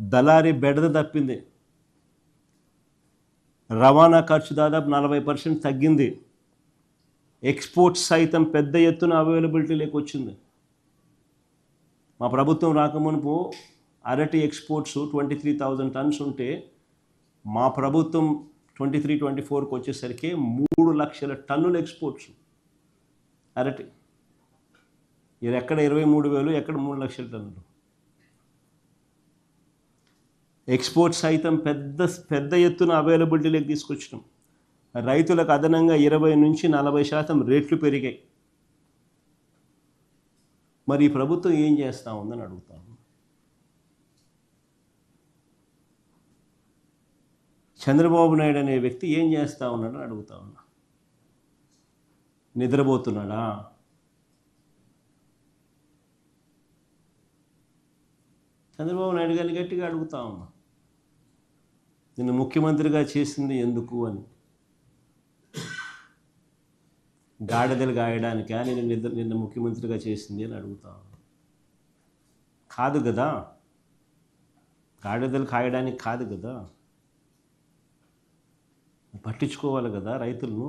దళారీ బెడద తప్పింది. రవాణా ఖర్చు దాదాపు 40% తగ్గింది. ఎక్స్పోర్ట్స్ సైతం పెద్ద ఎత్తున అవైలబిలిటీలోకి వచ్చింది. మా ప్రభుత్వం రాకమునుపు అరటి ఎక్స్పోర్ట్స్ 23,000 టన్స్ ఉంటే మా ప్రభుత్వం 23-24కి వచ్చేసరికి 3 లక్షల టన్నుల ఎక్స్పోర్ట్స్ అరటి. ఇది ఎక్కడ 23,000, ఎక్కడ 3 లక్షల టన్నులు. ఎక్స్పోర్ట్స్ సైతం పెద్ద ఎత్తున అవైలబిలిటీలోకి తీసుకొచ్చినాం. రైతులకు అదనంగా 20-40% రేట్లు పెరిగాయి. మరి ఈ ప్రభుత్వం ఏం చేస్తూ ఉందని అడుగుతాను. చంద్రబాబు నాయుడు అనే వ్యక్తి ఏం చేస్తూ ఉన్నాడని అడుగుతా ఉన్నా. నిద్రపోతున్నాడా? చంద్రబాబు నాయుడు గారిని గట్టిగా అడుగుతా ఉన్నా, నిన్ను ముఖ్యమంత్రిగా చేసింది ఎందుకు అని. గాడిదలు గాయడానికా నిన్ను ముఖ్యమంత్రిగా చేసింది అని అడుగుతా ఉన్నా. కాదు కదా, గాడిదలు కాయడానికి కాదు కదా, పట్టించుకోవాలి కదా రైతులను.